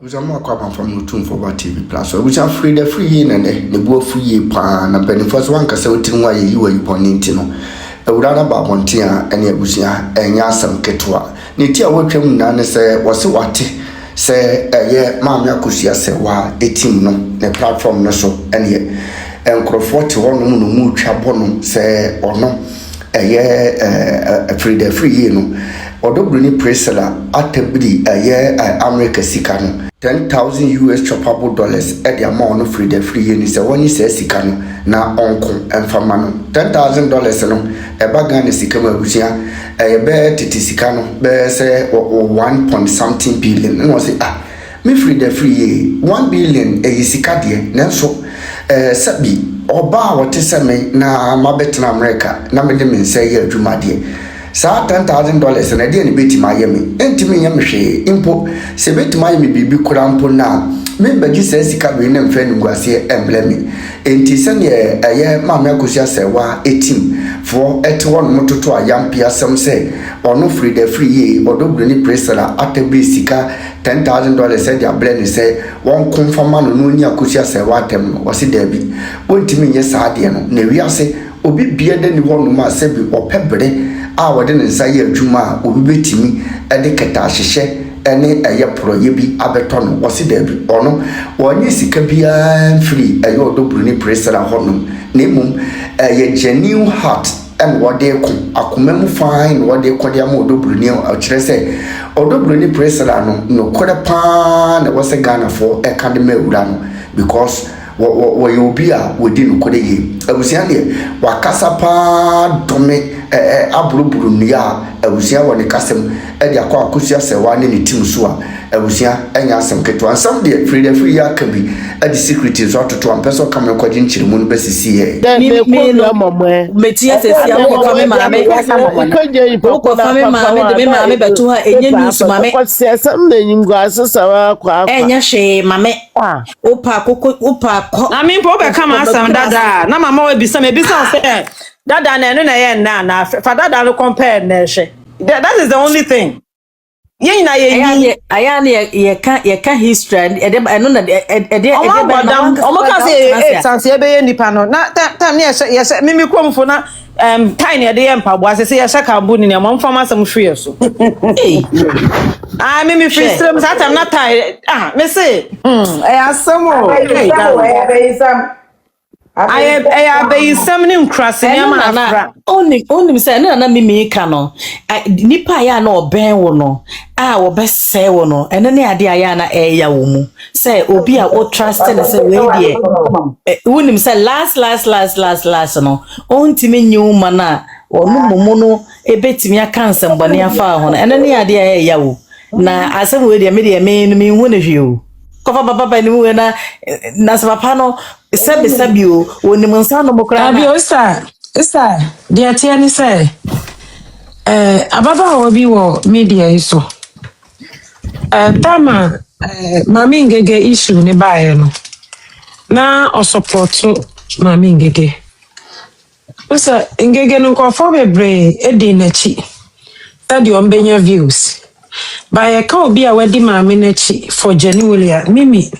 was a more come from Tune for TV Plus. So, which are Freda and the boy free pan and penny first one castle why you were upon Nintino. A rather about one tia and Yabusia and Yasam Ketua. Nitia worked him none say was what say a year, Mamma Akosua Serwaa 18 no, the platform no so and ye and Crawford to one moon chabonum say or no a year Freda no. Odo Broni presela atebri America sika no 10,000 US choppable dollars at the amount of Freda ni se woni se sika no na onko emfama no $10,000 no e baga ne sika ma busia be titi sika no be se 1 point something billion no say me Freda 1 billion sika de nanso sabi oba wote se me na mabetena America na me de me se ye adwuma de sa $10,000 na de ne beti mayemi entimi nyam hwe impo se beti mayemi bibi kurampo na me bagi se sika be ne mfa nuguase emblemi enti se ne eye Mama Akosua Serwaa 18 for etwon mototo ayampi asem se ono Freda odo Broni presela atebi sika $10,000 se dia blend se won konfama no ni Akosua Serwaa tem no wose dabi ontimi nye sa de no na wiase obi biede ni wonu ma se bi opebre a wode ne nsa ye adwuma obi betimi de keta ahyehye ene eye proye bi abeto no wose dabi ono wonye sika bia free eye odo Broni presera honum na emum eye genuine heart and wode ko akomam fine wode ko de am odo Broni a kire se odo Broni presera no kore pa na wose Ghana for e ka de mawura no because wo yobi a wodi no kore ye abusia ne wakasa pa dome aburuburu nia abusia woni kasem e dia kwa Akosua Serwaa ne tim so a abusia enya asem keto ansam de Freda akabi adi secret so to ampeso kamera kwaji nchirimu no besisi ye me no momwe metia sesi awo kwa me maame ko fa me maame de me maame beto ha enye news maame ko sesam na nyimgo asesawa kwa enya hwe maame opa ko na me po be kama asam dada na mama we bisa me bisa say dada na eno na ye na fa dada no compare na hwe that is the only thing ye na ye aya na ye ka history e de no na e omo ka say sanse be ye nipa no na tam ne ye mimi kromfo na tiny e de ye mpa bo ase ye shaka bu ni ne mo mfa masam hwe so mimi free stream sa tam na tai me say asamo I be some crossing na only say na mimi ka no nipa ya na oben wo no wo be se wo no ene ne ade aya na eya wo mu say obi a wo trust na say we die wonim say last no ontimi nyuma na onu mumu no ebetimi aka nsembone afa ho na ene ne ade eya wo na asem we die me die me hu na hwe o kofa papa ni mu na papa no sabi o woni monsa no mokra abi o sa dia tia ni say ababa wo bi wo media iso tama mami ngege issue ni bae no na o support mami ngege osa ngege no ko fo bebre edi na chi tadi o mbenya views bae ka obi a wadi mami na chi for genuinely mimi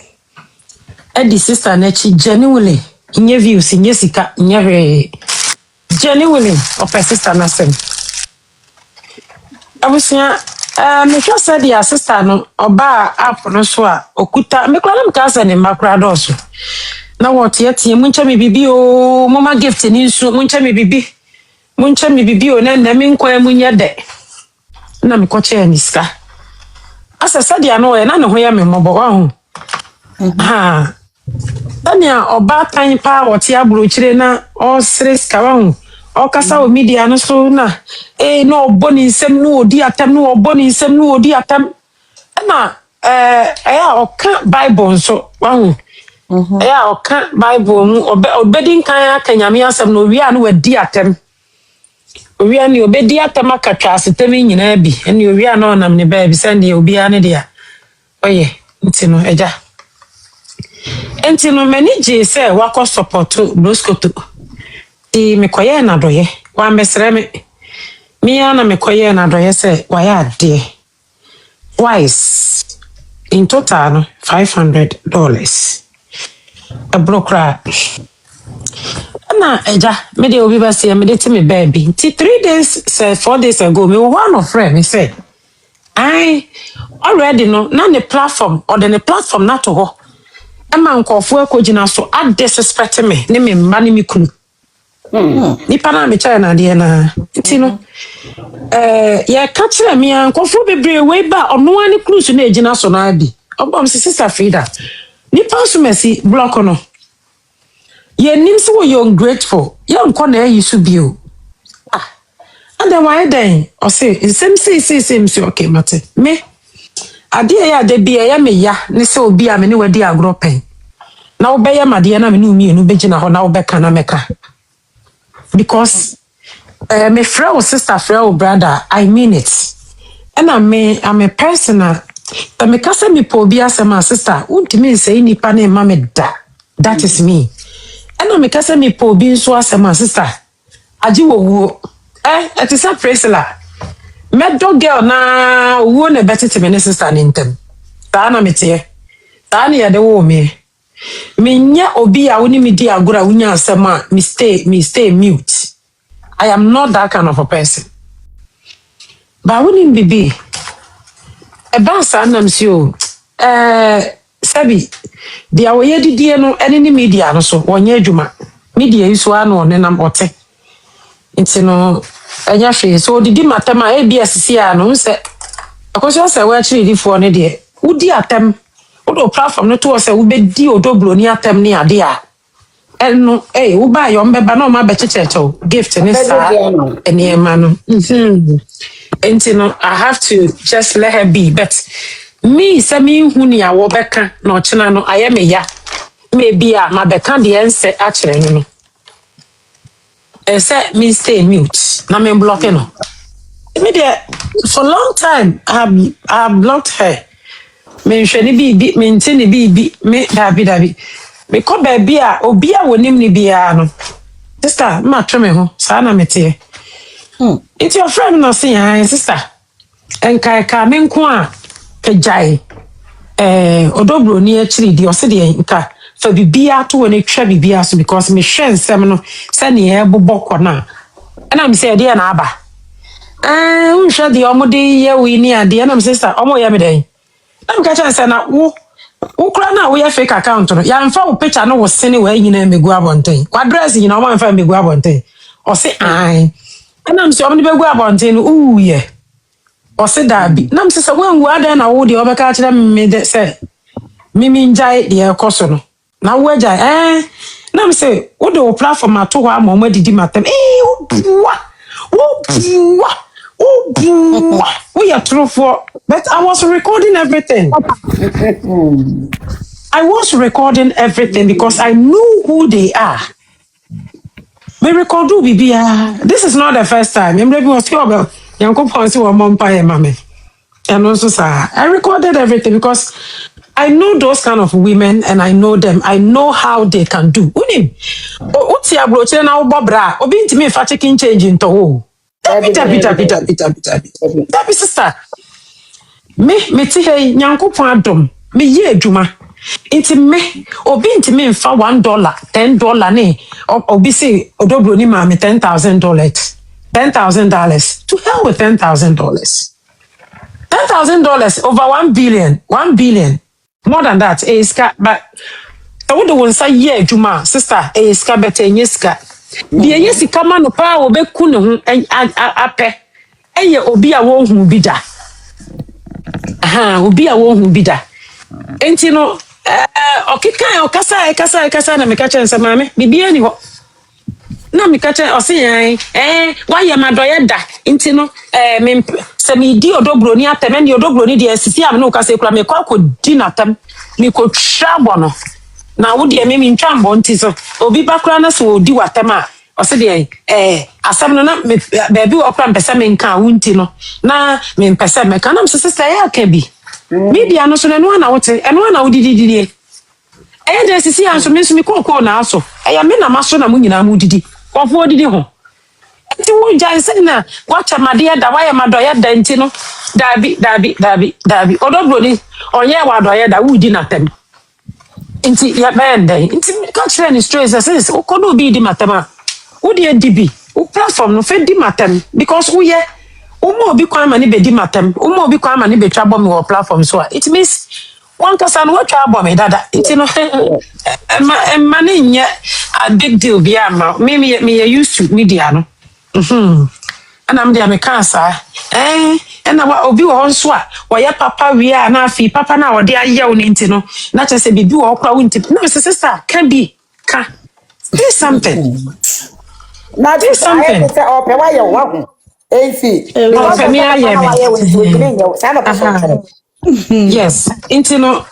edi sister na chi genuinely nye views nye sika nye re genuinely of a sister na sem abusia me twa said ya sister no oba app no so a okuta me kwana me ka sa ne makra doso na what yet muncha me bibi o mama gift ni nso muncha me bibi o na me nkwa munya de na me koche ni sika asa said ya no e na ne ho ya me mobo wa ho Dania oba tan pa woti aburo chire na o stres kawa hu o kasa o media no so na no oboni nsem no odi atam no oboni nsem no odi atam na o ka bible so wa hu o ka bible mu obedi kan akanyame asem no wi anu wadi atam owi ani obedi atam akatwa asetem nyina bi eni owi anu onam ne ba bi sande obi ane dia oye ntino eja enti no mani je se wako support broskoto ti mekoye na doye wa mesre me ana mekoye na doye se wa ya de wise in total no $500 a broker na eja me dey obi ba say me dey to me baby 3 days say 4 days ago me one of friend me say I already no na the platform or the platform na to ho e ma nkofo akogina so I disrespect me ne me mba ne me kunu nipa na me chai na de na nti no ya ka kire me nkofo bebre we ba ono ani cruise na ejina so na bi obom sister Freda nipa so mesi block no ye nim so you ungrateful ye nko na yi so bio and then why then o say same say okay mate me ade ya de bia ya me ya ne se obi a me ne wadi agro pen na wo be ya made na me no mi enu begina ho na wo be kana meka because me friend or sister friend or brother I mean it and I'm a personal but me kasa me po bia say my sister untimi say nipa na ma me da that is me and me kasa me po bi so asema sister agi wo it is a presela me dog girl na wo na betete me ne sister ni ntem ta na me tie ta na ye de wo me nya obi a woni me di agora wonya asema me stay mute. I am not that kind of a person. But wouldn't be a bounce and si o Sabi the away di no any media no so onye adwuma media iso ano ne nam ote nti no anya hwe so didi matema ABS sia no se Akosua se wa chiri di fo ne de wudi atem wo platform no to se wo be di odoblo ni atem ni ade a eno wo ba yo mbeba na o ma be chechecho gift ni sa eni ema no enti no I have to just let her be but me say me hu ni a wo beka na o chena no aye me ya maybe a ma beka de ense a kire no say me stay mute na me block no me there for long time I have blocked her me hwani bi me ntini bi me dabi me ko ba bi a obi a wonim ni bia no sister ma twe me ho sa na mete it's your friend no say hi sister enkai ka me nko a pejai odobro ni achiri di o se de nka fa bibia to woni twa bibia so because me hwe nsem no se ne e bobokọ na na me say de na aba unhwe de omode ye wi ni ade na me sister omo ye me den na me ka chan say na wo ukra na wo ye fake account no ya mfa wo picture no wo sene wa nyina megu abonten kwa address nyina o ma mfa megu abonten o se ai na me say omode begu abonten no ye o se dabi na me say wen wo adan na wo de obeka kire me de say mimi njai de ekoso no na wo ajai na me say wo de wo platform ato ho ama mo didi matem we are true for but I was recording everything. I was recording everything because I knew who they are. Me record bibia. This is not the first time. Maybe was sure about Yanko Ponsi or Mompire Mame. And also sir, I recorded everything because I know those kind of women and I know them. I know how they can do. Unim. What's your brochure now, Bobra? Obi to me for taking change into who? That be sister. Me ti hey Nyankopon adom. Me ye adwuma. Inti me obi inti me mfa $1 $10 ne obi say odobro ni ma me $10,000 $10,000 to hell with $10,000 $10,000 over 1 billion more than that is but the would won say ye adwuma sister is ka better nyeska the yesika ma no pa obeku ne ho apɛ eye obi a wo hu bi da obi a wo hu bi da enti no okasa na meka chen sama me bibia ni ho na meka chen o se wa ye madoye da enti no me se me di odobro ni atem ni odobro ni de sisi am no kasa ekura me kwa di natam me ko twabo no na wo de me ntwambo enti so obi bakura na so odi watam a o se de asam no na me baby okura mpesa me nka wunti no na me mpesa me kana me sister ya ka bi media no so no na wote eno na wodidididie de sisi anso me koko na aso me na maso na mu nyina mu didi kofo didi ho Nti wo gyan se na wacha made da wayɛ madoyɛ da nti no dabi odobroni onye wadoyɛ da wudi na tem nti ya bɛn nti ka kyerɛ ni straight says ukono bi di matema wodi edibi wo platform no fe di matem because wo ye umo obi kwan ma ni be di matem umo obi kwan ma ni be twa bom wo platform so it means one kasa no watwa bom dada nti no ma ni nye a big deal bi ama me used to media no ana am dia me kansa na wa obi wo nso a wo ye papa wi a na afi papa na wo de ayew ni nti no na chese bibi wo kra wo nti na se sister can be ka do something na do something o pe wa ye wo ho efi o pe mi aye me yes nti no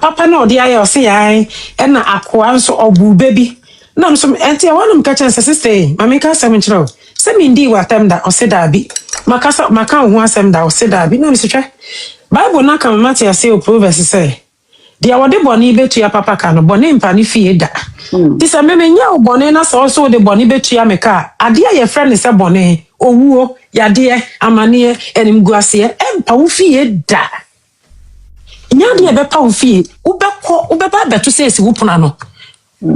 papa na o de ayew se yan na akoa nso obu baby na so enti e wonum ka chese sister mama ka sam nchiro se mi ndi watam da o se dabi maka ho asem da o se dabi na mi se twa bible na ka mama tia se o proverbs say dia wode boni betu ya papa ka no boni mpa ni fie da ti se me nya o boni na so de boni betu ya meka ade ya friend se boni owuo yade amane enimguase empa wo fie da nya de be pa wo fie wo be ba betu se esi wo puna no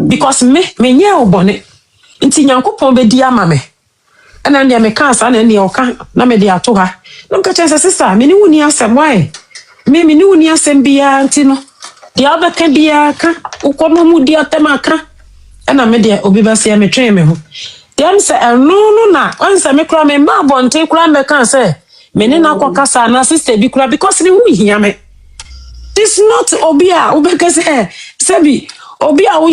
because me nya o boni nti nyankopon be di ama me ana ndia me kansa na ndia oka na me dia to ha na mka chense sister me ni wuni asem why me ni wuni asem bia nti no dia ba ka bia ka ukono mu dia temaka ana me dia obi ba se me twen me ho dia me se no na onse me kura me ma bonte kura me kan se me ni na kokasa na sister bi kura because ni hu hia me this not obia ubeka se bi obia wo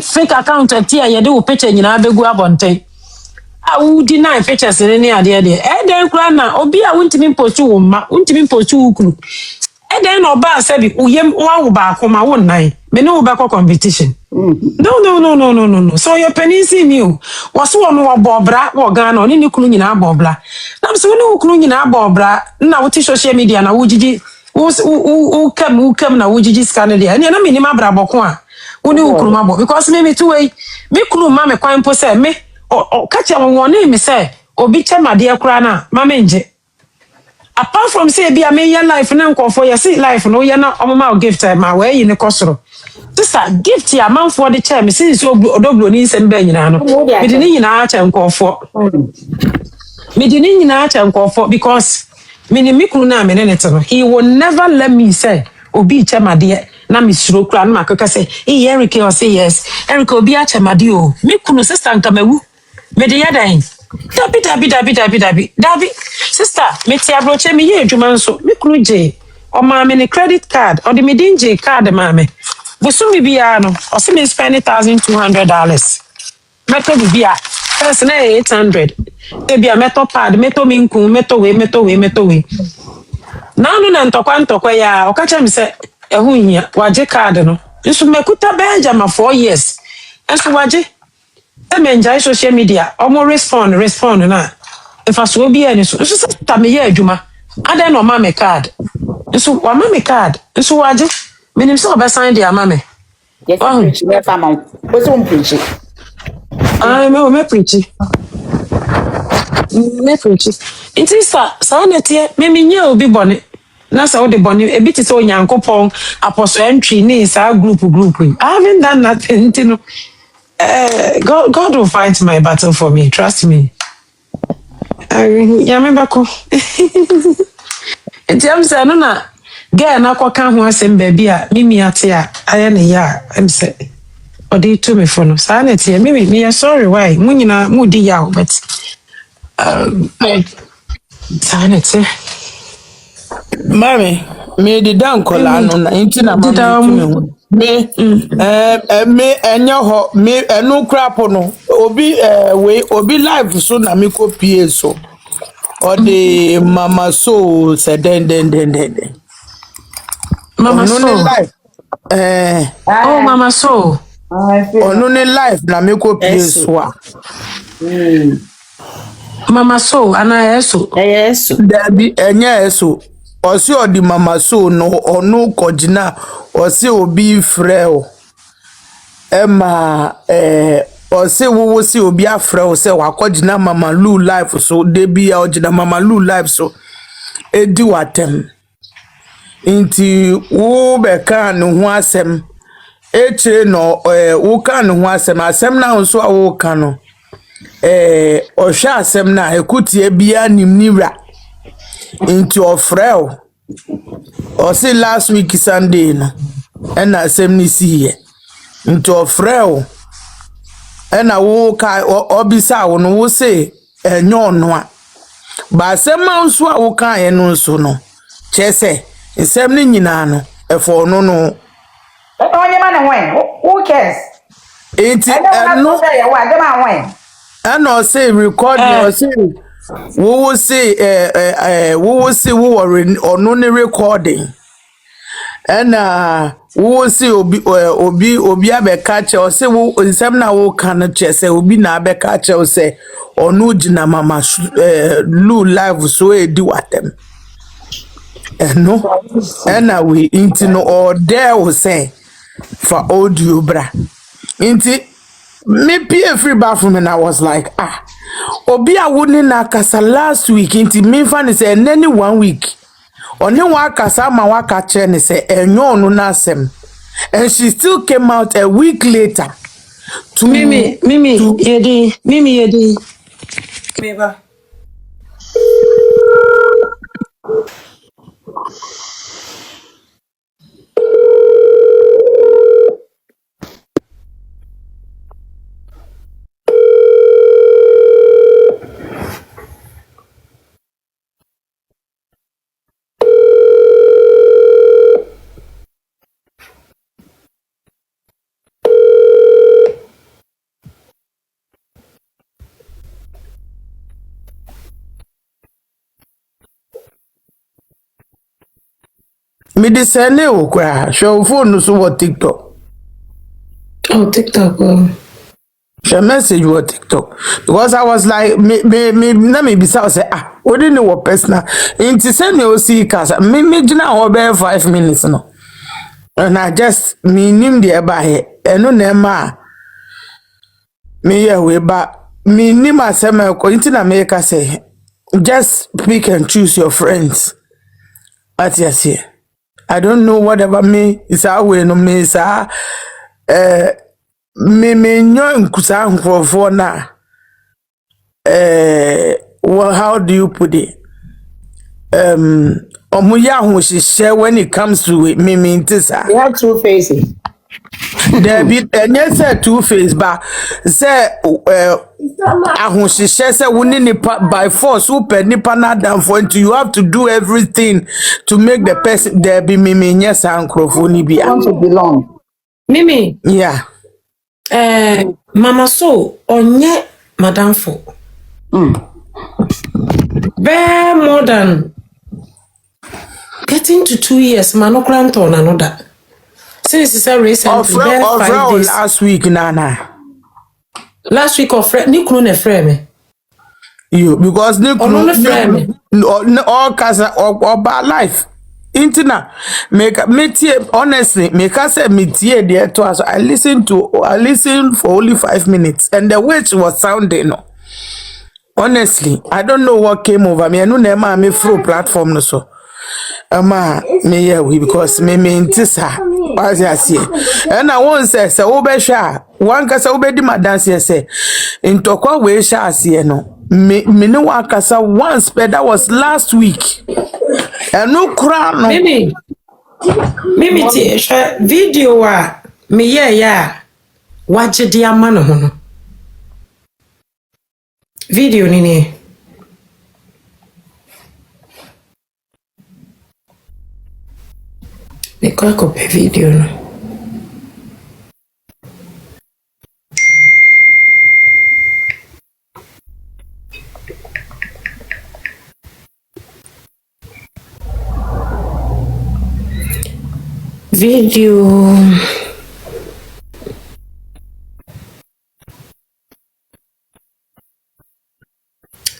fake account atia ye de wo picture nyina begu abonte awu deny pictures ni ade den kura na obi a wuntimi post wo ma wuntimi post wo kunu den no ba se bi uyem wa wo ba akoma wo nan me no wo ba competition no so your penisi ni o waso wo no wo bobra wo ga na oni ni kunu nyina bobra na so ni wo kunu nyina bobra na wo ti social media na wo jiji wo kam na wo jiji scan dia ni na me ni mabra boko a wo ni wo kunu mabo because me two way me kunu ma me kwan po se me o kacha won me say obi chemade akura na mama nje apart from say bia me ya life na nkofo ya see life no ya na omama o gift ma we yi ne kosoro sister gift ya manfo de che me since odoblo ni nsem ba nyina no me de ni nyina acha nkofo because me ni mikunu na me ne te no he will never let me say obi chemade na misro kura na makaka say Eric o say yes Eric obi achemade o mikunu sister nkamawu me de yadan dabi sister me ti abroche me ye adwuma nso me kunu je o ma me ne credit card o de me dinje card ma me busumi bia no o se me spend $1,200 meto bia first na 800 e bia meto pad meto minku meto we na no na ntokwa ya o ka cha me se ehu hia waje card no nso mekuta benja ma 4 years nso waje enjoy social media omo respond na if aso obi ani so ta me ye adwuma adan no ma me card so wa ma me card so waje minim so be sign dia ma me yes me fama o so preach me preach it is sa na tie me nya obi bone na sa o de bone e bi ti so nyankopon apostle entry ni sa group I haven't done nothing you know. God will fight my battle for me. Trust me. Ya me bako. Enti am say no na girl na kwa kan ho asem ba bia mimi ate a aye ne ya am say odi to me for no. Sa na tie me sorry why munyina mudi ya but sa na tie Mami, me di dan kola no na inti na mama me enyo ho me enu krapo no obi we obi live so na me copy so o de mama so se den mama so live oh mama so onu ni live na me copy so a mama so ana eso dabi enya eso osi odi mama so no onu kojina osi obi freo ema or say we will see obi afra o say wakogina mama Lu life so de bia ogina mama Lu life so edi watem inti wo be kan ho asem eche no wo kan ho asem na so a wo kan no ohwa asem na ekutie bia nimniwra inti ofrel o say last week Sunday no and asem ni si here inti ofrel ena wo ka obisa wo no wo say enyo no a ba asem nso a wo kan ye no nso no chese nsem ni nyina no efo no no onye man when who cares enti no say what dem when and o say record o say wo say wo worry ono ne recording and wo say obi abeka che o say wo nsem na wo kan chese obi na abeka che o say ono gina mama Lu live so edi watem no and we into no or there we say for audio bra into me pay free bathroom and I was like obi a wouldn't na kasa last week into me fan say any 1 week only one kasa ma waka che say enyo no na asem and she still came out a week later to Mimi yedi Meba. me de send o kwa show phone so what TikTok. oh TikTok She message what TikTok because I was like me na me bisa say what didn't know personal into send me o see casa me gina over 5 minutes no and I just me nim the ba here eno na ma me yeah we ba me nim asem ko into na me ka say just pick and choose your friends at yes here I don't know whatever me is away no me sa me nyo nkusa nkrofo na well, how do you put it omuya ho share when it comes to it me ntisa you have two faces there be say two face ba say ahun share say woni nipa by force who pe nipa na down for into you have to do everything to make the person there be me nyesa nkrofo ni bia want to belong Mimi yeah mama so onye madam for bear more than getting to 2 years manokranto on another since it's a recently bear 5 days last week nana last week of ni kunu na frame you because no frame all casa or bad life intina make me honestly make us say me there to us I listened for only 5 minutes and the way it was sounding no honestly I don't know what came over me I know na me through platform no so me yeah we because me ntisa as I see and I won't say so be sha one kasa we di madanse say intokwa we sha see no me no one kasa once but that was last week and no crown no Mimi ti video wa me ya waje di ama no ho no video ni me kwa pe video no video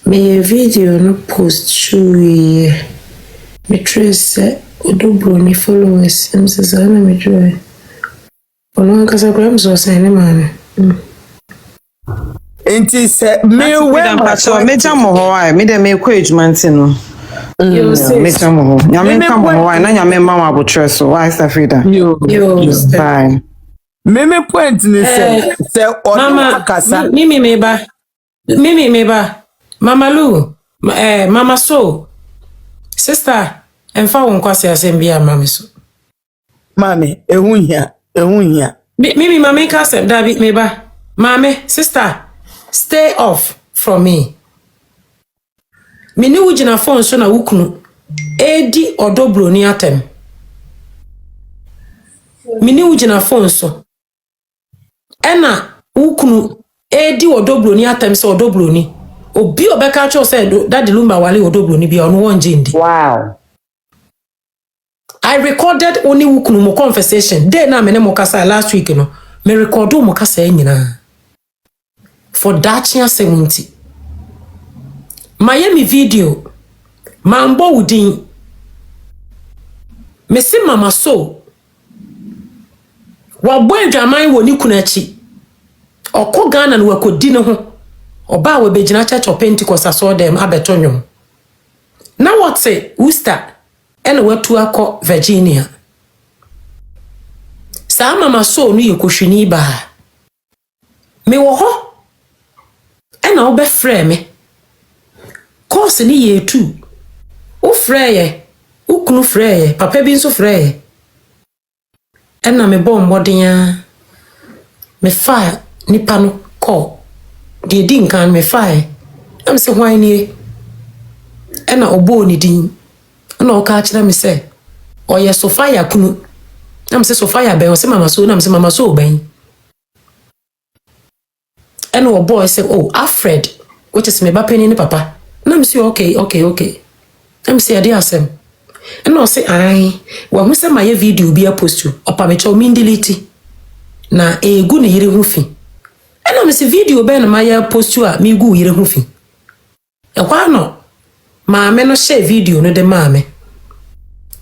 me video no post show me trace odo Broni followers msasa na me joy ono kasa gram so say ne man Enti se me we mpacho me jamo ho ai me de me kɔ adwuma nti no. Me jamo ho. Nyame nka mo ho ai na nyame ma wa botre so. Why Freda? Yo. Bye. Me point ni se Mama kasa. Mimi meba. Mama Lu, Mama So. Sister, emfa won kwase asem bia mama so. Mami, ehun hia. Mimi mama ka asem da bi meba. Mame, sister, stay off from me. Mini wugina phone so na wukunu. Edi odo Broni atem. Mini wugina phone so. Ena wukunu edi odo Broni atem se odo Broni. Obi obeka cho say daddy lumba wale odo Broni bia ono wonje ndi. Wow. I recorded only wukunu mo conversation. Day na mene mo kasa last week no. Me recordu mo kasa nyina. For that year 70. Miami video. Mambo udin. Me si Mama So. Wabwe adwaman wo ni kunachi. Oko Ghana no wakodi ne ho. Oba we begina church of Pentecost aso dem abetonwom. Na what say Worcester ene watu akọ Virginia. Sa Mama So no yekohwini ba. Me wo ho. Ena obe frɛ me. Course ni ye tu. O frɛ ye. O kunu frɛ ye. Papa bi nso frɛ ye. Ena me bɔ mmɔden me fa nipa no call. De di nkan me fa. Am se hwan nie. Ena obo ni din. Ena o ka kyerɛ me sɛ oye Sofia kunu. Am se Sofia bɛn o se Mama So na am se Mama So bɛn. And our boy said, oh, Alfred, which is me bapeni ni papa. And I'm say, okay. I'm say, dear Sam. And I say, aye, well, Mr. My video be a post you, or permit min delete. Na a good yere huffy. And I'm say, video ben my post you at me go yere huffy. And why not? Ma me no share video no de mame.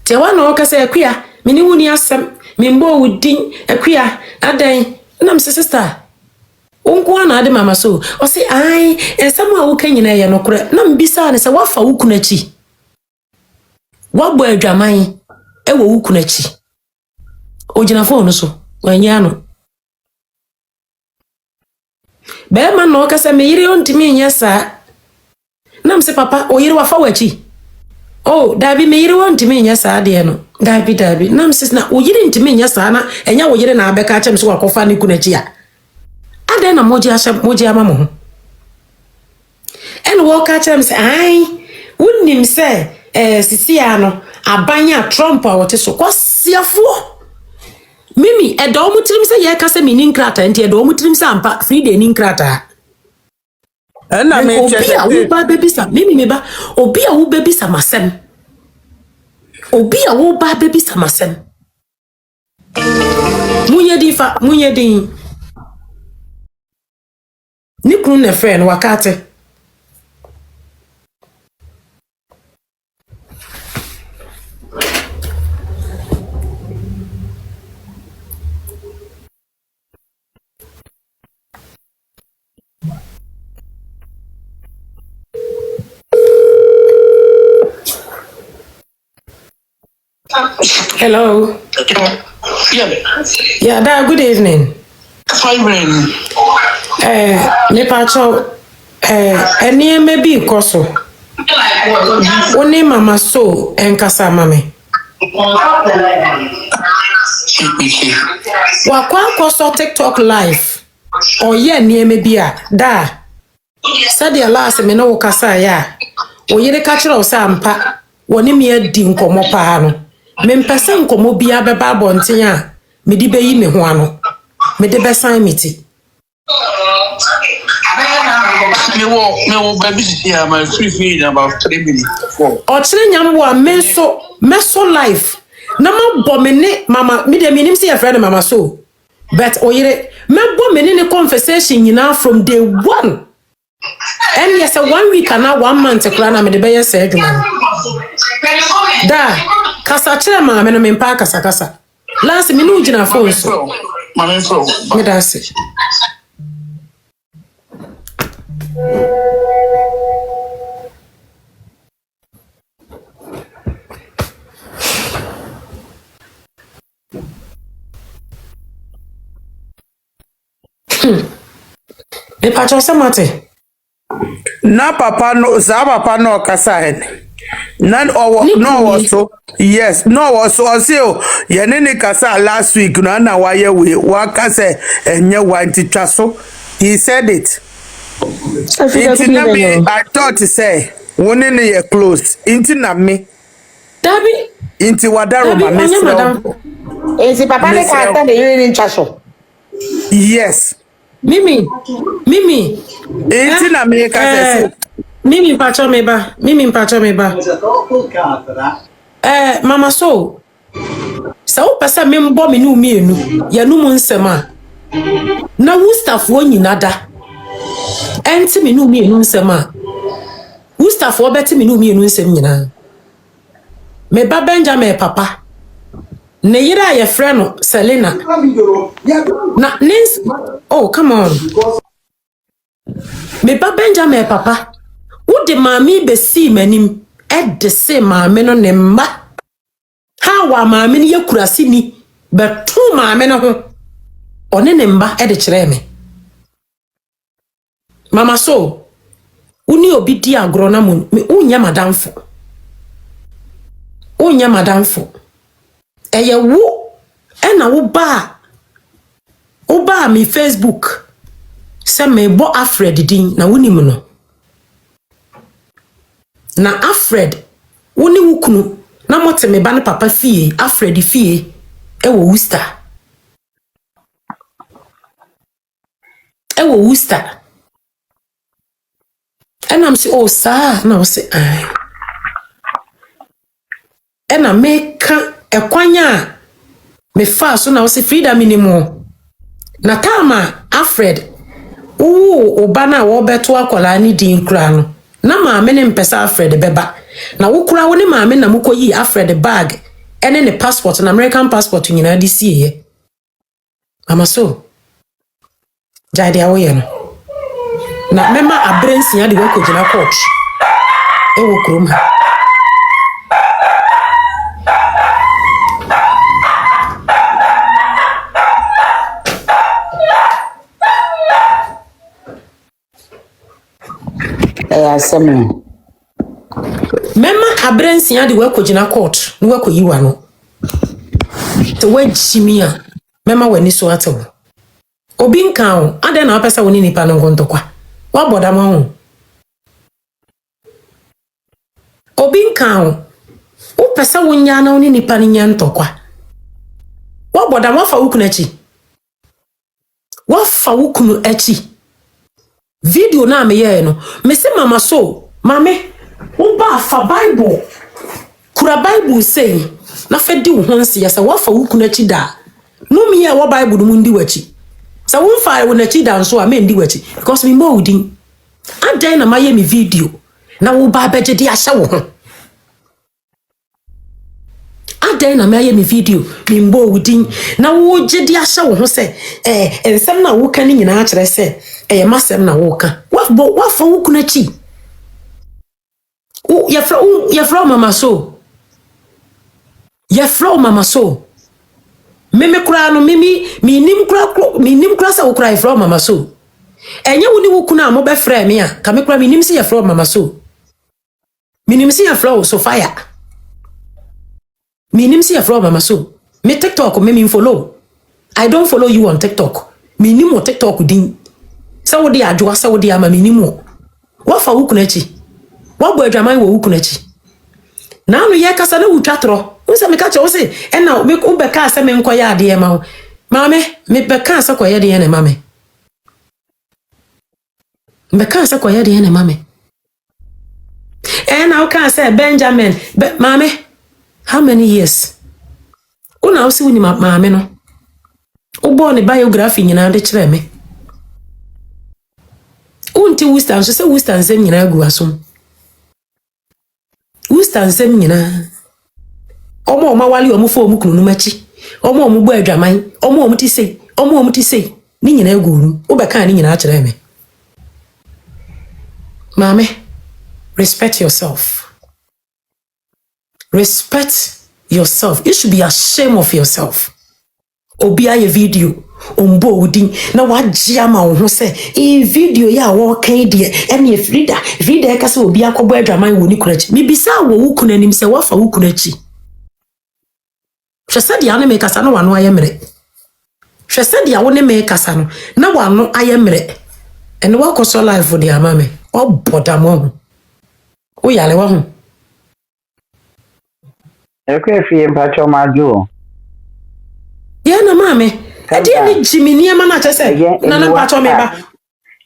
Te wa no ka say queer, me ni wuni asem, me mbo with din, a queer, a day. And I'm sister. Unko na ade Mama So o se ai ensam a wo kan nyina ye no kore na mbisa ne se wafa wukunachi wabɔ adwaman e wo wukunachi ogina phone so wanya no be ma no ka se me yire ontimi nya sa na mse papa o yire wafa wachi oh dabi me yire ontimi nya sa de no dabi na mse na o yire ntimi nya sa na enya wo yire na abeka chem so wakofa ne kunachi ya ade na moji ama mo en wo ka chem say ai wonnim say sisi ano abanya Trump a wote so kwasiafo mimi edo mutirim say ye ka say mini nkrata enti edo mutirim say ampa Freda ni nkrata Na me obi a wo ba baby sa mimi me ba obi a wo baby sa masem obi a wo ba baby sa masem munye din ni kunu ne friend wakate Hello. Yeah, Dad, good evening. Fine. Me pacho eni maybe koso. Oni Mama So enkasa mame. Wakwa koso TikTok live. Oye ni maybe a da. Sadia last me no kasa ya. Oyere ka kire o sampa. Woni me adi nkomo pa no. Me mpese nkomo bia beba abonten a me di beyi me ho ano. Me de besan miti. Me wo baby here my free in about 3 minutes. O chire nyambo a meso life. Na mabbo me ne mama me de minim se ya friend Mama So. But oyere mabbo me ne conversation nyina from day one. And yes, 1 week and now 1 month kra na me de beye se adwuma. Da kasa chire ma me no me mpa kasa. Last me no gina phone so. Mama so. Me da se. Me pacho samate. Na papa no za papa no kasa hen. Nan owo no also yes no also o ye ne kasa last week no na waye we wa kasa enye wanti twaso. He said it. I thought to say one in ye close into na me. Dabi Into wadaro ma madam. Esi papa ne ka ata de yiri ncha so. Yes. Mimi. Into na me kasa say. Mimi mpacho meba. Mama so. Sa wo pesa me mbo me nu mienu. Ya nu mu nsem a. Na wo staff wo nyina da. Enti me nu mienu nsem a. Wo staff wo beti me nu mienu nsem nyina. Me ba Benjamin papa. Ne yira ye friend no Selena. Na nins oh come on. Me ba Benjamin papa. Wo de mami be si manim e de se mami no ne mma. Ha wa mami ne yakurasi ni be tu mami no ho. One ne mba e de kire me. Mama so uni obi di agro na mun me unya madamfo. Unya madamfo. Eye wo e na wo ba mi Facebook se me bo Alfred din na woni mu no. Na Alfred woni wukunu na mote me ba ne papa fie Alfred fie e wo Worcester. And I'm say oh sir na o say ai. And I make e kwanya me fa so na o say Freda minimum. Na tama Alfred oba na wo beto akola ni din kura no. Na maame ne mpesa Alfred beba. Na wo kura wo ne maame na mukoyi Alfred bag ene ne passport na American passport nyina di sie. Mama so. Jade awo ye no. Na mema abrensi ya de wo kogina court. E wo krom ha. Mema abrensi ya de wo kogina court. No wo koyiwa no. Te we jimia. Mema wani so ato. Obi nka o ade na apesa woni nipa no ngontokwa wa boda ma ho obi nka o pesa wonya na woni nipa ni nyantokwa wa boda ma fa wukunu achi wa fa wukunu achi video na me ye no me se mama so mame wo ba fa bible kura bible say na fa di wo honse ya sa wa fa wukunu achi da no me ya wa bible no mu ndi wachi. So won fire when a chi down so I mean di wachi because me mo udin adan na maye me video na wo ba beje di ahya wo ho adan na maye me video me mo udin na wo je di ahya wo ho se ensem na wo kan nyina a kire se masem na wo kan wa fa wo kuna chi o ya fra mama so Meme kura no mimi minim kura sa wo kura from mama so enye woni wo kuna mo be frɛ me a ka me kura minim se ya from mama so minim se ya from Sofia minim se ya from mama so me TikTok me follow I don't follow you on TikTok minim mo TikTok din sa wo de adwoa sa wo de ama minim mo wo fa wo kuna chi wo bo adwaman wo kuna chi na no ye kasa na wutwatro unse me ka che wo se na me ko be ka se me nkoya ade ma wo mame me be ka se koya de ne mame me ka se koya de ne mame na o ka se Benjamin mame how many years una o se woni mame no o bo ne biography nyina de kire me unti Worcester so se Worcester nsem nyina gu asom Worcester nsem nyina omo ma wali omo fo omo kunu machi omo gbo adwaman omo ti sei ni nyina aguru wo be kan ni nyina akere me Mame, respect yourself. Respect yourself. You should be ashamed of yourself. Obia ye video. Ombo udin na wajama ho se video ya wo kan de ene Freda e kase obi akobo adwaman wo ni kunachi mi bisa wo wukuna nim se wafa wukunachi hwese de ane me kasa no wano ayemre hwese de wo ne me kasa no na wano ayemre ene wakoso life de amame o bodamo ho o yale wa ho Afriyie mpacho majo. ye na mame edi ni jimini ama na chese na mpacho me ba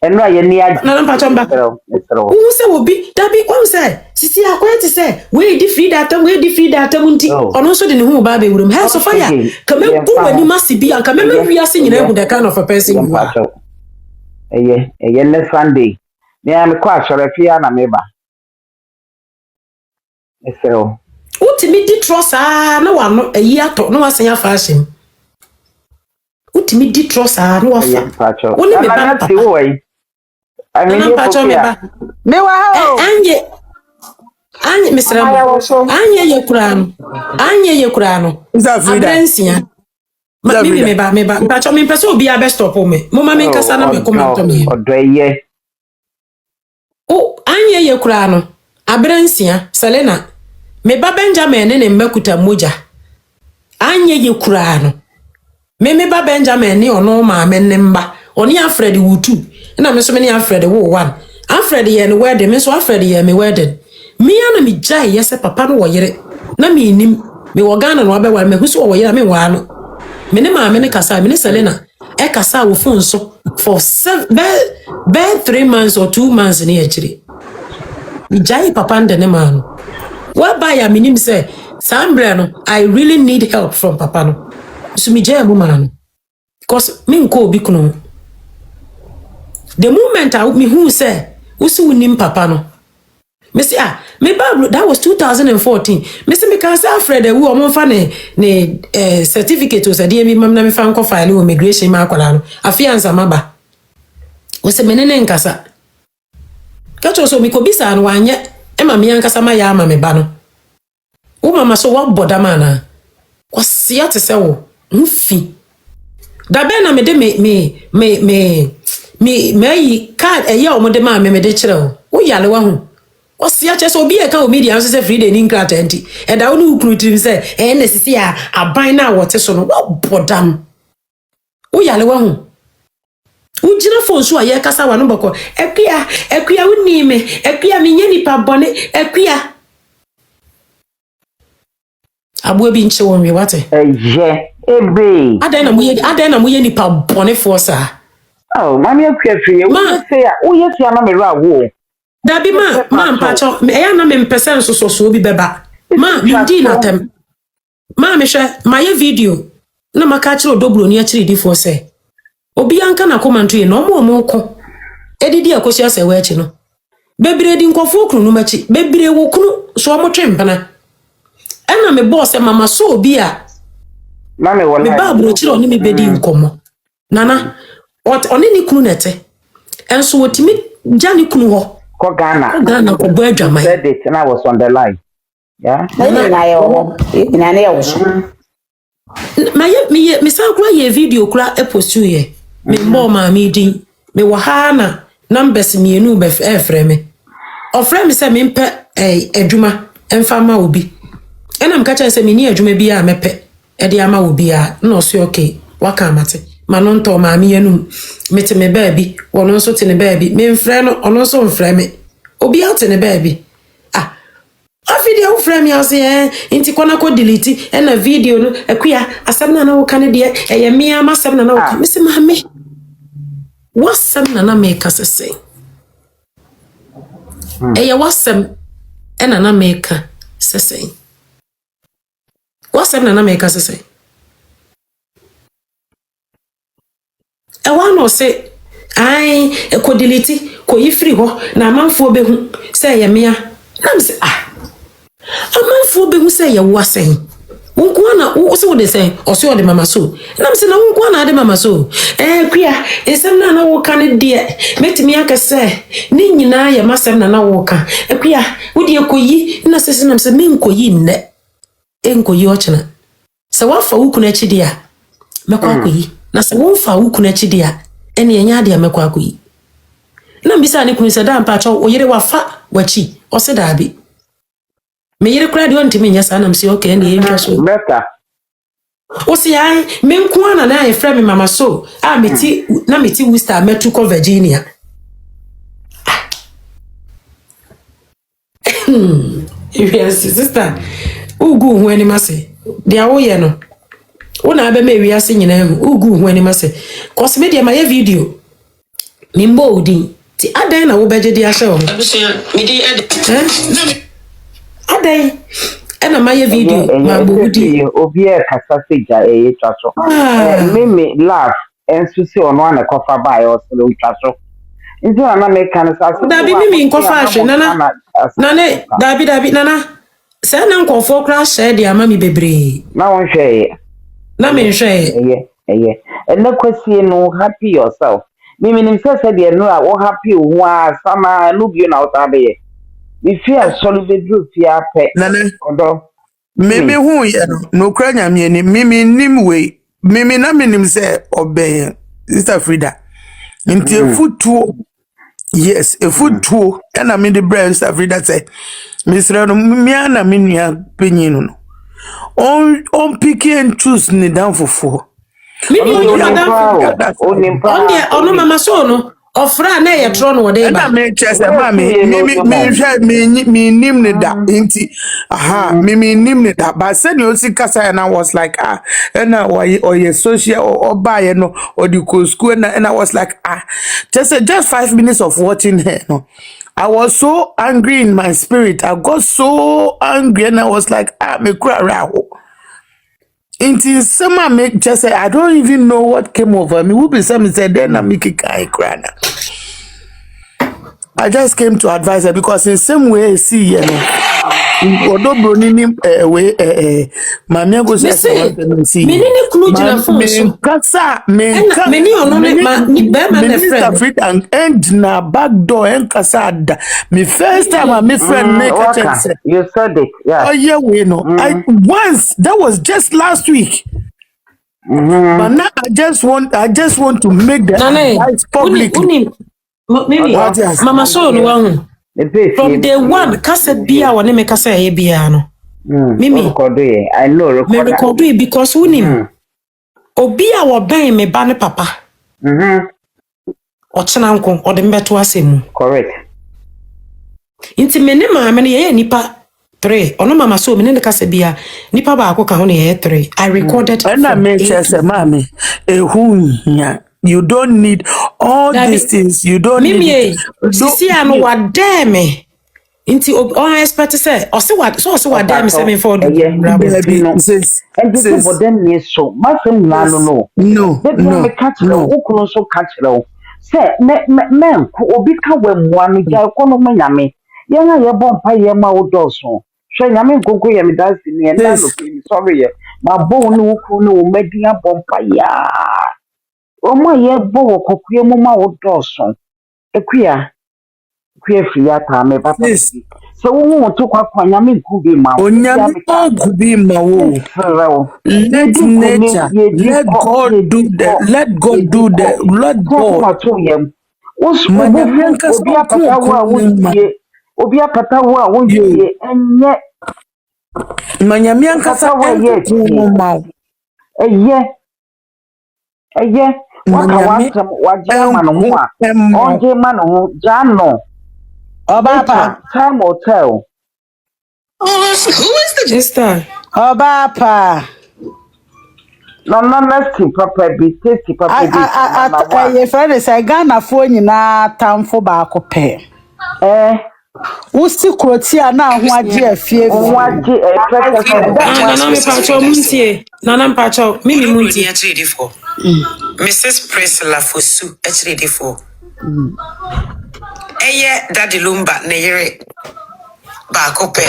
Eno aye ni ag. na mpacho mba wo se obi dabi wo se sisi akwati se we di Freda atam nti ono so de ne hu ba be wurum he so fire kame ku wani masibi an kame me wiase nyina hu the kind of a person you are Eye ne Sunday me am kwa sore fia na meba Esero utimi di trust na wano ayi ato na wasen fashion utimi di trust na wafa woni me ba ti wo yi na mpacho me ba Me wa ho. Anye Mr. Anye ye kurano. Za Freda. Abrensia. Me ba. Mpacho me pese obi a be stop me. Mo ma me kasa na me comment me. Odoye. O anye ye kurano. Abrensia, Selena. Me ba Benjamin ne mmekuta moja. Anye ye kurano. Me ba Benjamin ne ono ma me nemba. Oni Alfred wutu. Na me so me ni Alfred wo one. Alfred ye no wedding, me so Alfred ye me wedding. Me ana me jai yese papa no wo yere. Na me nim me wo Ghana no abewa me huso wo yere me wa no. Me ne ma me ne kasa me ne Selena. E kasa wo phone so for 3 months or 2 months ni echiri. Me jai papa nde ne ma no. Wa ba ya me nim say Sambre no I really need help from papa no. So me jai mo ma no. Because me nko obi kuno. The moment I me who say usu nim papa no. Me say me ba that was 2014. Me say me can say Freda we o fa ne certificate o say dey me mam na me fa nko file o immigration ma akwala no. Afianza maba. O say me ne nkasa. Kacho so me ko bisa no anye e ma me nkasa ma ya ma me ba no. O mama so wa boda mana. Kwase ate se wo mfi. Da be na me de me card eya o mo de ma me de kire o yale wa hu o sia che so obi e ka o media so se Freda ni nkra tanti e da wonu ukru trim se e na sisi a aban na wote so no wo bodam o yale wa hu o jina fo so aye kasa wa no boko ekua woni me ekua me nya nipa bone ekua abo bi nche won wi wate Ebe adan na mo ye nipa bone fo sa. Oh, mami Afriyie we say o yes ya na me ra wo. Dabi ma mpacho e na me mpese so obi beba. Ma ndi na tem. Ma me hwe ma ye video na maka kire odobro ni akire difo se. Obi anka na komanto ye no mo ko. Edidi akosi ase we achi no. Bebire di nkofo okru no machi. Bebire wo kunu so mo twempana. Ena me boss e mama so obi a. Mami wala. Me ba bro kire oni me bedi nkomo. Nana what oni ni kunu nete. Enso wotimi jani kunu ho. Ko Ghana ko bo adwaman. Said it and I was on the line. Yeah. Ina na yawo so. Me sa kura ye video kura e postu ye. Me mo ma mi din. Me wo ha na numbers mienu be frɛ me. Ofrɛ me se me mpe adwuma emfa ma obi. Ena mka cha se me ni adwuma bi a mepe. E de ama obi a no so okay. Waka amate. Manon to ma mi yenu mete me baby wono so te ne baby me mfrɛ no ono so mfrɛ me obi out ne baby video mfrɛ me ase inti kona ko delete na video no akua asɛm na wo ka ne de eye me ama asɛm na wo ka me se ma me wasɛm na me ka sese eye wasɛm na me ka sese wasɛm na me ka sese Ewa no se ai ko delete ko yifri ho na amanfo behu se ye mea na me se amanfo behu se ye wasen Unkwana, also they say, or so the mama so. And I'm saying, Unkwana de mama so. Queer, is some nana walk on it, dear. Met me, I can say, Nina, ya massa nana walker. A queer, would you call ye? And I says, I'm saying, Minko yin, Enko yochana. So what for Ukunachi dear? Makwaki, Nasa won't for Ukunachi dear, any yadia makwaki. Nambisa ni kunisada mpacho, or yere wafa, wachi, or said Abby. Me yere kura di onti me nyasa na msi okay ndi interest. Better. Osi ai me nkuana na e frame mama so meti Worcester metuko Virginia. Yes sister. Ugu hu ani mase. Dia wo ye no. Wo na be me wiase nyina hu. Ugu hu ani mase. Cause me dia my video. Mimbo odi. Ti adan na wo beje dia hye wo. Abusia me di edit. Aday ena maye video ma bodi obi e kasa seja twaso me laugh enso se ono ana kofa ba yo se lo twaso nti ana me kan sa se da bi mi kofa hwe nana dabi nana se na nkofo kra share dia ma mi bebre na won hwe na me hwe ena kwesi no happy yourself mimi nimsese de no a wo happy wo a sama no bio na utabe we fear solid bedroom fear pe odo mimi hu ye no kra nyame ni mimi nim we mimi na minim se obey sister Freda nti efutuo yes efutuo na me de brand sister Freda say misra no mi ana minua penyinu no on pick and choose ni down for mimi ono mama so no ofra na ye tro no wode ba na me chese ma me nim ne da nti me nim ne da ba se ni osi kasa and I was like and or social or buy no or the school and I was like just 5 minutes of watching her no I was so angry in my spirit. I got so angry and I was like me cry rawo. Until someone make just say I don't even know what came over me. Who be some said then I make it cry. I just came to advise her because in some way see odo Broni ni mami go say see me ni kunu jina phone so kasa me ni ono ni be ma na friend and na back door en kasa da me first time my friend make a chance you said it yeah oh yeah we know I once that was just last week but now I just want to make the advice public maybe mama so no one from day one kasa bia wona me kasa ye bia no mimi I know record it because unim obi a wo ben me ba ne papa o chena nko o de mbeto asemu correct inti me ne ma me ne ye nipa 3 ono mama so me ne kasa bia nipa ba akọ ka ho ne ye 3 I recorded and I make say mami ehunya you don't need all these things. You don't need see I know what damn me. Inti I expect to say or see what damn me say for the and for them yes so masem no me catch no ukunu so catch no say men ko obi ka wamwa no ja ko no nyame ye na ye bompa ye ma wodoso hwe nyame nkonko ye me dance ni na no sorry ye ma bo no ukunu no media bompa ya Omo ye bo kokue mo ma wodoso ekuya free ata me papa so wo to kwa nyame nkubi ma wo nyame nkubi ma wo let nature let God do that let God do that let God obi apata wo a wontie enye manyame ankasa wo ma eye waka wajia manu wa onje manu jano Obapa time hotel who is the jester Obapa no let's papa be tasty papa ye friend say Ghana fo nyina tamfo ba akopɛ Usi krotia na ho agye afie nana me pacho muntie nana pacho mimi muntie Mrs. Priscilla Fosu HDD4 Eye Daddy Lumba ne yere ba akopɛ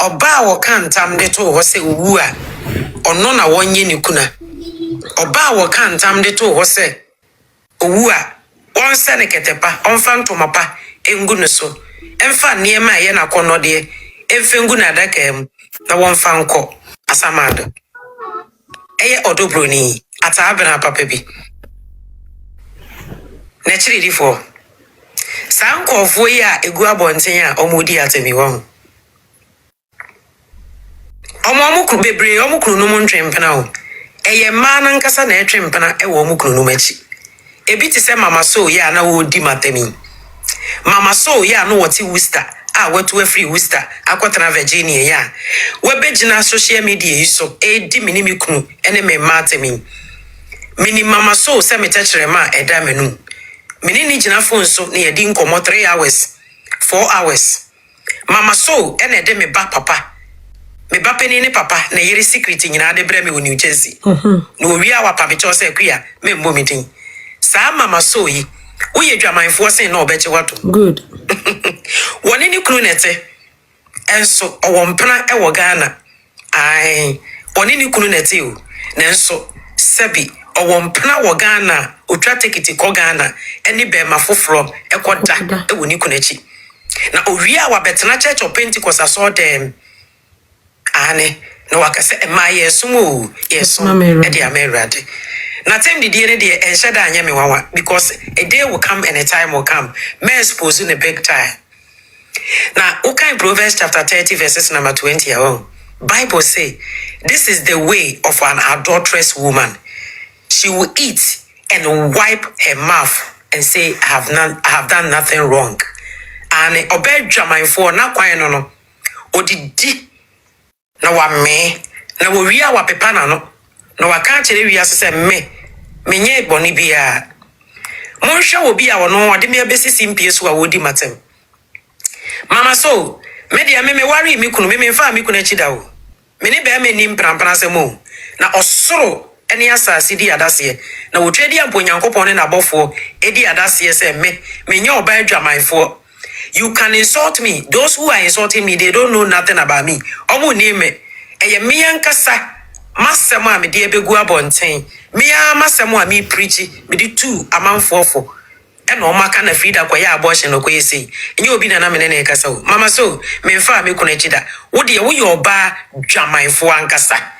Oba wo kan tam de to ho se owu a ono na wonye ne kuna. Oba wo kan tam de to ho se owu a won se ne ketepa onfa ntomapa engu ne so. Emfa niema ye na kono de emfengu na daka em na wonfa nko asamado. Eye odo Broni ata abena papa bi. Na chiri difo. San kofo yi a egu abonten a omodi atemi won. Omukru bebre omukru no mu ntwempena o. Eye ma na nkasa na etwempena e wo omukru no machi. Ebi ti se mama so ya na wo di matemi. Mama so ya no woti Worcester a watu free Worcester akwatana Virginia ya. Webegina social media yi so e di minimi kunu ene me matemi. Mini mama so se metachere ma eda menu. Mini ni gina phone so na ye di nkomo 3 hours 4 hours. Mama so ene de me ba papa. Me ba peni ne papa na yeri secret nyina de bre me wo New Jersey. No wi a wapa be cho se kwa me mbo meeting. Sa mama so yi wo ye dwamanfo se na obeche wato. Good. Woni ni kunu nete. Enso owo mpena e wo Ghana. Ai, woni ni kunu nete o. Nenso sebi owo mpena wo Ghana, otwa tikiti ko Ghana, eni be ma foforo ekoda e woni kunu echi. Na owi a wa betena Church of Pentecost aso dem. Ane no wakase ema yesumu yesum e dia merade. Na time the day de enshada anya me wawa because a day will come and a time will come. Me expose in a big time. Now, okay, Proverbs chapter 30 verses number 20. Bible say, this is the way of an adulterous woman. She will eat and wipe her mouth and say, I have done nothing wrong. And obey German for na kwa no. Odidi na wa me na wo wi a wa pepa na no. Na wa ka chere wi asese menye boni bia. Monhwe wo bia wo no ade me abesisi mpie so a wodi matem. Mama so, me dia me worry me kunu me mfa me kunu achi da wo. Me ne be me nim prampra asemo. Na osoro ene asase di adase na wo twedi amponyankopon ne na bofo edi adase se menye oba adwamanfo. You can insult me. Those who are insulting me, they don't know nothing about me. Omo name eye me yankasa masemo a me de ebegu abonten. Me a masemo a me preach me di 2 amanfofo. And no maka na Freda kwa ya abortion no kwa say. Enye obi na me ne kasa o. Mama so me mfa me kuna chida. Wo de wo yo ba dwamanfo ankasa.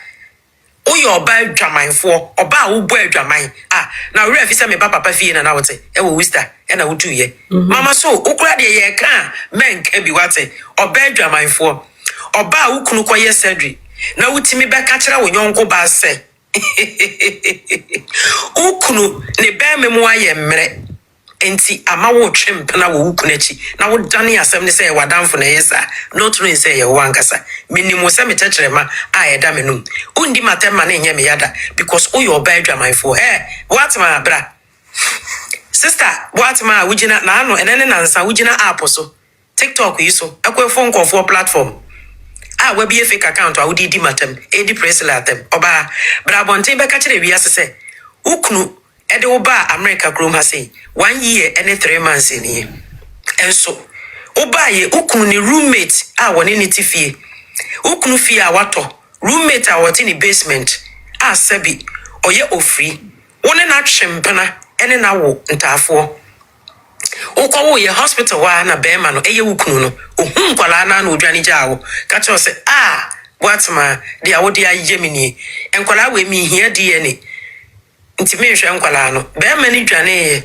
Wo yo ba dwamanfo, oba wo bo adwaman. Ah, na we afisa me ba papa fie na wote. E wo Worcester e na wotu ye. Mama so okura de ye kan men ka bi wate. Oba adwamanfo. Oba wo kunu kwa ye surgery. Na wutimi be ka kira wo nyonko ba se. Ukunu ne be memo aye mmere. Enti ama wo twemp na wo wukunachi na wo dane asem ne say wadamfo na yesa no true say ye wankasa minimo se metechrema a yeda menum undi matema na enye me yada because o your bad dwamanfo what ma bra sister what ma wugina na ano enene nansa wugina app so TikTok yi so akwefo nkofo platform we be a fake account a wudi di matem edi press latem oba bra bonten be ka kire wi asese ukunu ede oba America krom ha say 1 year and 3 months in here. And so oba ye ukunu ni roommate a woni ni tifie. Ukunu fie a wato roommate a woti ni basement a sabi oye ofri. Woni na twempena ene na wo ntafo. Ukwo wo ye hospital wa na bema no eye ukunu no. Ohun kwala na na odwane gyawo. Ka cho say what ma dia wodi ayemini. Enkwala we mi hia DNA. Nti me hwe enkwala no. Bema ni dwane ye.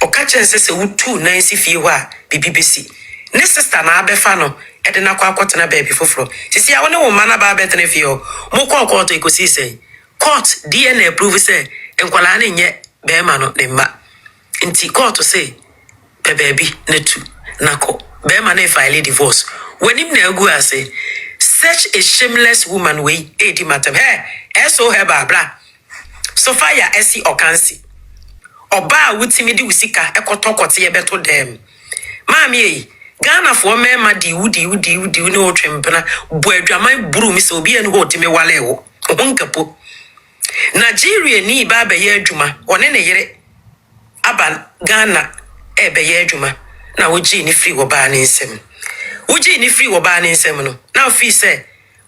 Okache se wutu na nsi fie ho a bibibisi ne sister na abefa no ede na kwa akotena baby foforo sisi a woni wo ma na ba betene fie ho mo kwa court ekosi sei court DNA prove say enkwala na nye be ma no ne ma nti court say be baby na tu na ko be ma na file divorce wenim na agu ase such a shameless woman we edi matem so heba bra so fire esi okansi oba wutimi di usika ekotokote ye beto dem maami yi Ghana for mema di wudi ne otwempena bo adwaman buru mi se obi ene ho otimi wale wo honkapo Nigeria ni ba be ye adwuma one ne yere aba Ghana be ye adwuma na woji ni free wo ba ne nsem Uji ni free oba ni nsem no. Now free say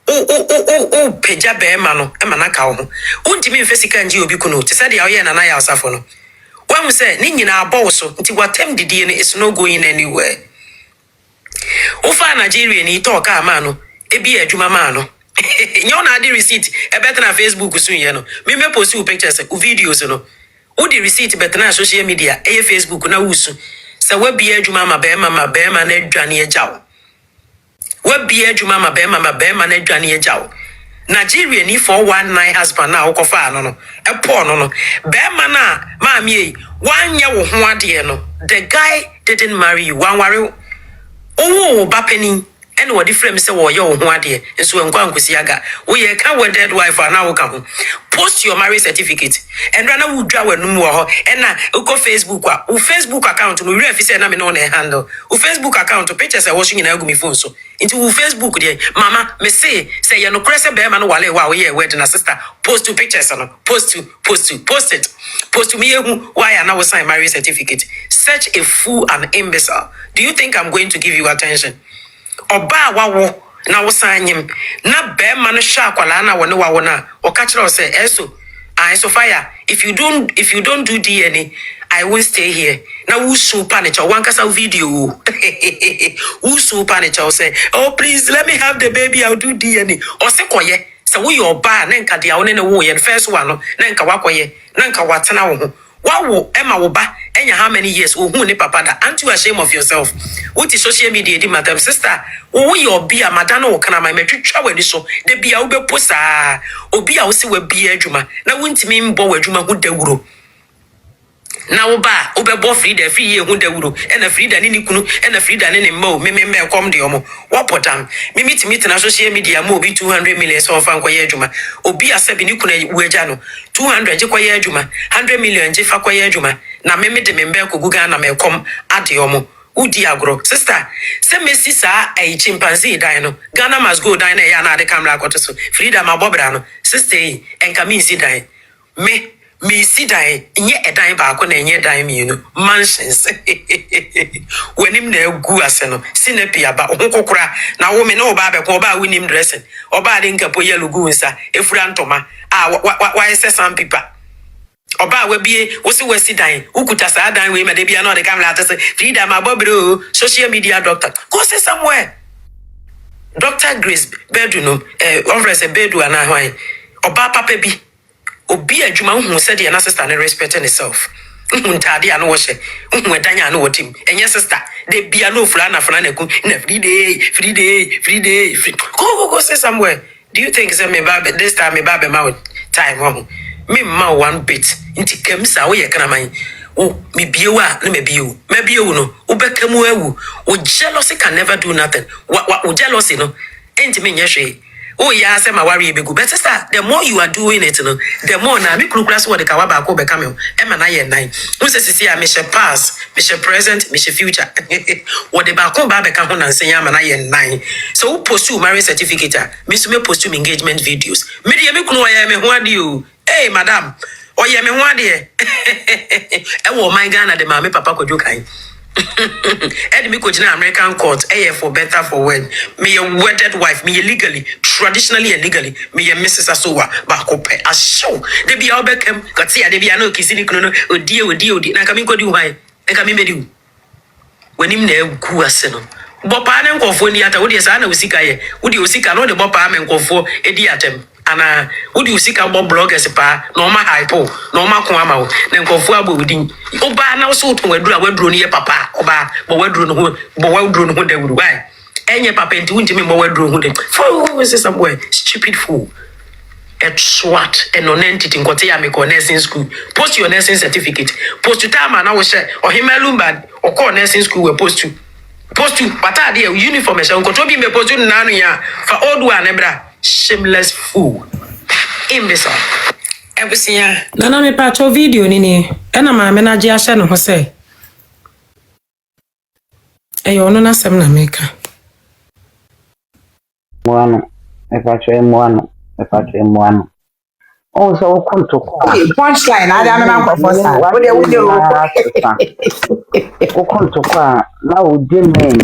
o peja be ma no e ma na ka ho. Untimi mfesika nji obi kuno. Te say dia oye na na ya asafo no. When say ni nyina abo so nti watem didie no is no going anywhere. Ufa Nigeria ni talk ama no ebi adwuma ma no. Nyo na di receipt e better na Facebook so ye no. Me post you pictures u videos no. U di receipt better na social media e Facebook na wusu. Se we bi adwuma ma be ma na adwane agyaw. We bi adwuma ma be na adwane agyaw. Nigeria ni 419 husband na okofa no no. E po no. Be ma na ma me wan ye wo ho ade no. The guy didn't marry you. Wan ware oh bapeni and what different say wo yo ho ade enso enkwa nkwosiaga wo ye ka wedded wife na wo ka ho post your marriage certificate and rana wo dwa wanum wo ho and na uko Facebook wo Facebook account no real say na me no na handle wo Facebook account pictures e wo so nyina agu mi phone so into wo Facebook there mama me say ye no krese be ma no wale wa wo ye wedding na sister post two pictures no post it post to me why na wo sign marriage certificate. Such a fool and imbecile. Do you think I'm going to give you attention? Oba wawo na wo sanyem na be ma no hwa akwala na wo ne wawo na o ka kire o say eso so fire if you don't do DNA I won't stay here. Now who super nature one kasa video who super nature say oh please let me have the baby I'll do DNA or say koye say wo your ba na nka dia wo ne wo ye first one no na nka wakoye na nka watena wo ho wawo ema wo ba enya how many years ohun ni papa da aren't you ashamed of yourself what is social media di madam sister wo your bia madana wo kana my metwetwa wani so de bia wo be posa obi a wo se wa bia adwuma na wontimi mbo wa adwuma hu dawuro na wo ba wo be bo Freda Afriyie hu dawuro na Freda ni kunu na Freda ni mma me kom de omo wo potam me meet na social media mo obi 200 million so fa nkoye adwuma obi asabi ni kunu wo agya no 200 je koye adwuma 100 million je fa koye adwuma na me de membe ko guga na me kom ade omo udi agro sister se Messi sa chimpanzee dan no Ghana must go dan na ya na de camera akoto so Freda ma bobra no sister enka mi si dan me si dan nye edan ba ko na nye dan mi no mansions wenim na egu ase no sinapia ba ohokokora na wo me na oba be ko oba winim dressing oba de nka po yellow gu nsa efura ntoma wa ese some people oba we bie wo se wasi dan ukuta sa dan we me de bia no de camera to say Freda ma bobro social media doctor go say somewhere Dr. Grace bedu no office bedu ana hwan oba papa bi obi adwuma hu said your sister na respecting herself ntade anu wo hye hu edanya anu wo tim enye sister de bia no fura na ku na Frida go say somewhere. Do you think say me babe this time me babe ma time ho me ma one bit nti kemsa wo ye kana man oh me biewa na me biewu no wo bekamu awu o jealousy can never do nothing o jealousy no enti me nyehwe oh yeah say my worry be go but sister the more you are doing it no the more na me klukras what the kawaba ko be come e ma na ye nine who say sisi me she past me she present me she future what the ba ko ba be ka ho na nsen ya ma na ye nine so who post you marriage certificate me so me post you engagement videos me de me kunu ya me ho ade o hey madam oye me ho ade e wo my Ghana de ma me papa ko jokan and me coach na American court for better for when me a wedded wife me legally traditionally and legally me a Mrs. Asowa ba ko pe asho de bia obekem katia de bia no kisini kuno no odi na kami kodi why na kami medi wenim na egu ase no bopa na nkofo ni ata wodi sa na usika ye wodi usika no de bopa ma nkofo edi atem ana wodi usika bo bloggers pa no ma hypo no ma ko ama wo na nkofo abodin oba na so to waduro ni ye papa oba bo waduro no ho dawuru why enye papa nti wuntimi bo waduro ho de for say somewhere stupid fool a swat a non-entity nkote ya me ko nursing school post your nursing certificate post to time na wo share o himelumba o ko nursing school we post to bata de uniform e nkoto bi me post na anu ya fa old one ebra shameless fool imbecile ebusia nana me pacho video ni ena ma me na je ahye no ho se eyo no na sem na meka Moano e pacho moano oh so kunto kwa punchline ada na nkofo sa wo de kunto kwa na o de men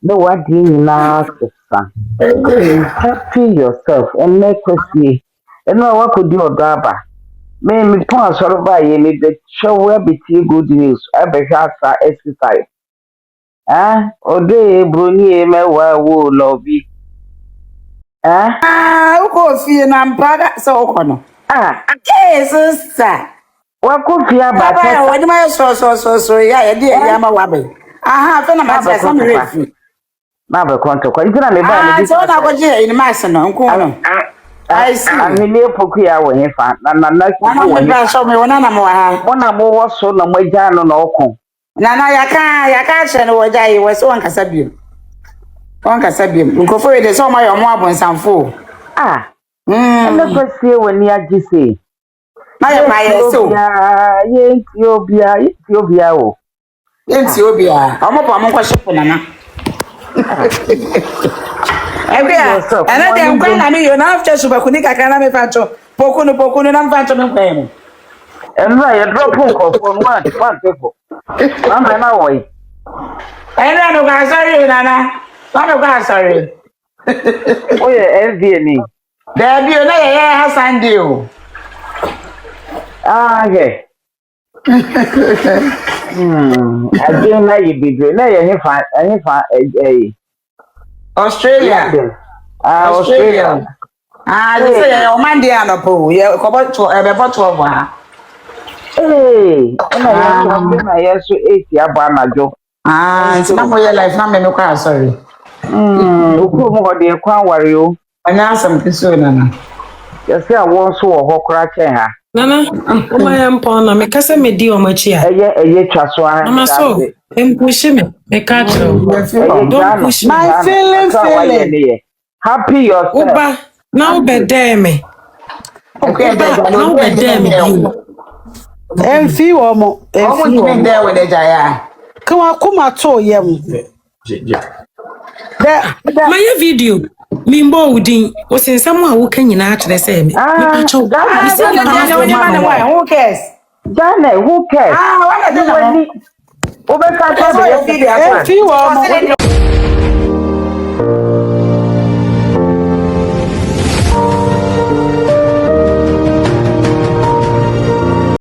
No, what do you now, sister? Happy yourself and make us see. And now what could you grab? Me pass all by ye, me the show where be good news. I be exercise. Ah, Ode Broni, me wa wo lobby. Ah, Uko fie na mpaga so uko ah, sister. wakufia Baba, bateta. what am I so ya de ya ma wabe. Aha, fe na ma say some refi. Na be konto kwa. Ntina me ba me Ah, so na go je in ma se no nko no. I see. Amile poku ya wo hefa. Na Wana me ba so me wona na mo ha. Mona mo wo so na mo agya no na okon. Na ya ka che no wo ja yi wo so wan kasa biem. Wan kasa biem. Nko fo de so ma yo mo abonsanfo. Ah. Ene kwasie woni agise. Na ya pa ye so. Ye Ethiopia o. Ethiopia. Omo pa mo kwashe na. Ebia, ana de nkwa na mi yo na after super kuni kaka na me facho. Pokunu na mfacho me kwa emu. Enra ye drop nkofo one people. Mama na wo yi. Enra no ga sorry nana. Mama ga sorry. Oye FBA ni. There be na ye ha Sunday o. Ah, okay. Again, na you be na you hefa Australia. Australia. Ah, you say o Monday anopo. Ye ko bo ebe bottle ha. Na yeso 8 abo anajo. Ah, it's not for your life na me no kwa sorry. Ukwu mo de kwa ware o. Anya asam kiso nana. Yesi awon so wo hokra chen ha. Nana, umaya mpona me kasa me di omachi a. Eye twaso ha. Mama so, push me. Me catch don't push me. My feeling. Happy yourself. Uba, now be there me. Okay, Now be there me. Enfi wo mo. Enfi wo there with the jaya. Kwa kuma to yem. My video. Mimbo udin o sensamu a wo kan nyina akere say me pacho who cares? Jane, who cares? Ah, what do you Obeka to video.